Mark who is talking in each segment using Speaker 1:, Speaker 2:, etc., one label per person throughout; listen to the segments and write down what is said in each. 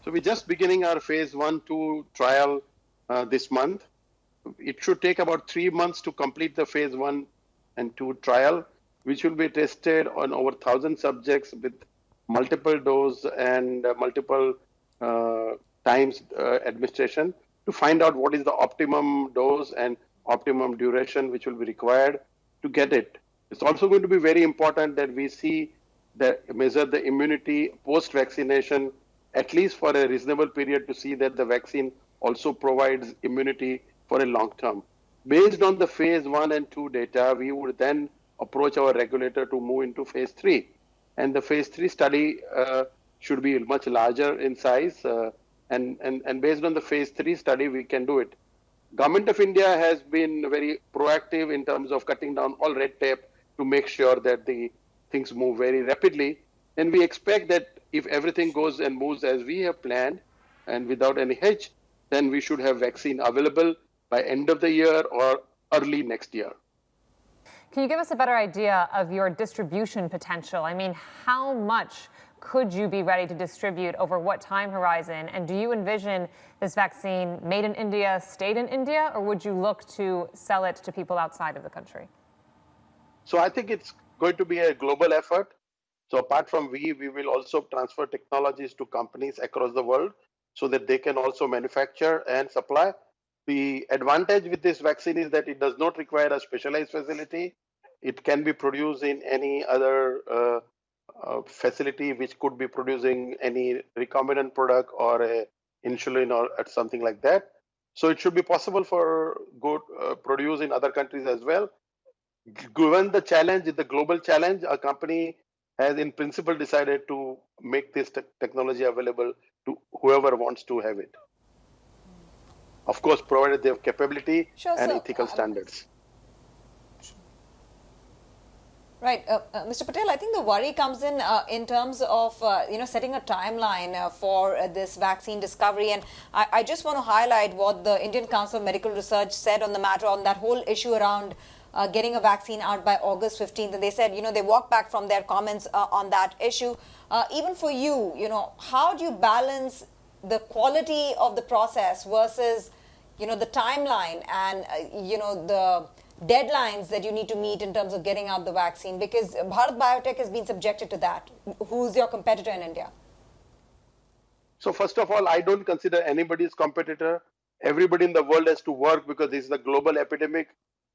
Speaker 1: So we're just beginning our phase 1-2 trial this month. It should take about 3 months to complete the phase 1 and 2 trial, which will be tested on over 1,000 subjects with multiple dose and multiple times administration to find out what is the optimum dose and optimum duration which will be required to get it. It's also going to be very important that we see measure the immunity post-vaccination, at least for a reasonable period, to see that the vaccine also provides immunity for a long term. Based on the phase 1 and 2 data, we would then approach our regulator to move into phase 3. And the phase 3 study should be much larger in size. And based on the phase 3 study, we can do it. Government of India has been very proactive in terms of cutting down all red tape to make sure that the things move very rapidly. And we expect that if everything goes and moves as we have planned and without any hitch, then we should have vaccine available by end of the year or early next year.
Speaker 2: Can you give us a better idea of your distribution potential? I mean, how much could you be ready to distribute over what time horizon? And do you envision this vaccine made in India, stayed in India, or would you look to sell it to people outside of the country?
Speaker 1: So I think it's going to be a global effort. So apart from we will also transfer technologies to companies across the world so that they can also manufacture and supply. The advantage with this vaccine is that it does not require a specialized facility. It can be produced in any other facility which could be producing any recombinant product or a insulin or something like that. So it should be possible for good produce in other countries as well. Given the challenge, the global challenge, a company has in principle decided to make this technology available to whoever wants to have it. Of course, provided they have capability and ethical standards.
Speaker 3: Right, Mr. Patel, I think the worry comes in terms of setting a timeline for this vaccine discovery, and I just want to highlight what the Indian Council of Medical Research said on the matter, on that whole issue around getting a vaccine out by August 15th, and they said they walked back from their comments on that issue. Even for you, how do you balance the quality of the process versus the timeline and the deadlines that you need to meet in terms of getting out the vaccine, because Bharat Biotech has been subjected to that. Who's your competitor in India?
Speaker 1: So first of all, I don't consider anybody's competitor. Everybody in the world has to work because this is a global epidemic,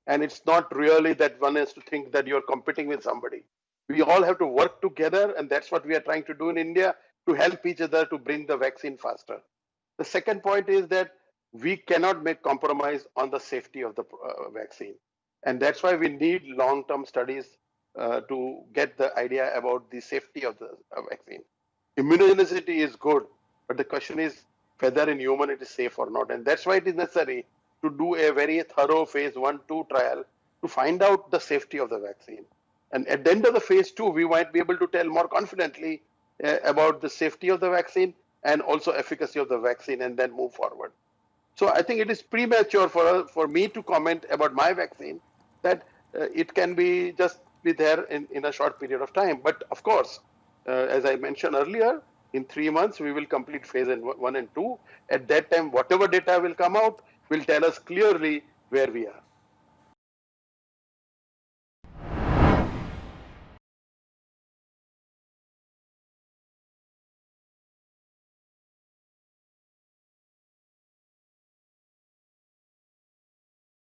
Speaker 1: and it's not really that one has to think that you're competing with somebody. We all have to work together, and that's what we are trying to do in India, to help each other to bring the vaccine faster. The second point is that we cannot make compromise on the safety of the vaccine. And that's why we need long-term studies to get the idea about the safety of the vaccine. Immunogenicity is good, but the question is whether in human it is safe or not. And that's why it is necessary to do a very thorough phase 1-2 trial to find out the safety of the vaccine. And at the end of the phase 2, we might be able to tell more confidently about the safety of the vaccine and also efficacy of the vaccine, and then move forward. So I think it is premature for me to comment about my vaccine, that it can be just be there in a short period of time. But of course, as I mentioned earlier, in 3 months, we will complete phase 1 and 2. At that time, whatever data will come out will tell us clearly where we are.